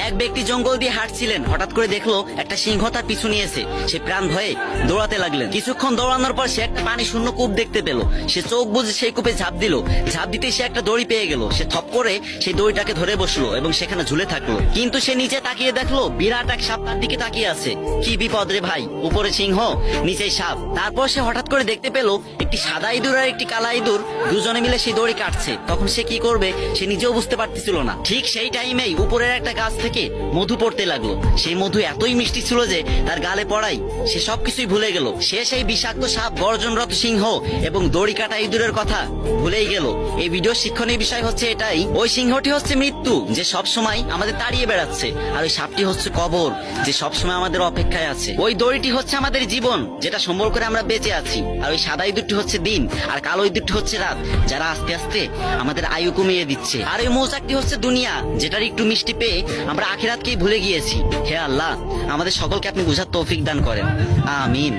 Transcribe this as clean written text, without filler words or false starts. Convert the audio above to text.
এক ব্যক্তি জঙ্গল দিয়ে হাঁটছিলেন, হঠাৎ করে দেখলো একটা সিংহ তার পিছু নিয়েছে। সে প্রাণ ভয়ে দৌড়াতে লাগলেন। কিছুক্ষণ দৌড়ানোর পর সে একটা পানি শূন্য কূপ দেখতে পেল। সে চোখ বুজে সেই কূপে ঝাঁপ দিল। ঝাঁপ দিতে সে একটা দড়ি পেয়ে গেল। সে থপ করে সেই দড়িটাকে ধরে বসলো এবং সেখানে ঝুলে থাকলো। কিন্তু সে নিচে তাকিয়ে দেখলো বিরাট এক সাপ তার দিকে তাকিয়ে আছে। কি বিপদ রে ভাই, উপরে সিংহ নিচে সাপ। তারপর সে হঠাৎ করে দেখতে পেল একটি সাদা ইঁদুর আর একটি কালা ইঁদুর দুজনে মিলে সেই দড়ি কাটছে। তখন সে কি করবে সে নিজেও বুঝতে পারতেছিল না। ঠিক সেই টাইমেই উপরের একটা গাছ থেকে মধু পড়তে লাগলো। সেই মধু এতই মিষ্টি ছিল যে তার গালে পড়াই সে সবকিছুই ভুলে গেল। সে সেই বিষাক্ত সাপ, গর্জনরত সিংহ এবং দড়ি কাটা ইঁদুরের কথা ভুলেই গেল। এই ভিডিওর শিক্ষণীয় বিষয় হচ্ছে এটাই, ওই সিংহটি হচ্ছে মৃত্যু যে সব সময় আমাদের তাড়িয়ে বেড়াচ্ছে, আর ওই সাপটি হচ্ছে কবর যে সব সময় আমাদের অপেক্ষায় আছে। ওই দড়িটি হচ্ছে আমাদের জীবন যেটা সম্বল করে আমরা বেঁচে আছি, আর ওই সাদা ইঁদুরটি হচ্ছে দিন আর কালো ইঁদুরটি হচ্ছে রাত, যারা আস্তে আস্তে আমাদের আয়ু কমিয়ে দিচ্ছে। আর ওই মৌচাকটি হচ্ছে দুনিয়া, যেটার একটু মিষ্টি পেয়ে আমরা আখিরাতকেই ভুলে গিয়েছি। হে আল্লাহ, আমাদের সকলকে আপনি বুঝার তৌফিক দান করেন, আমিন।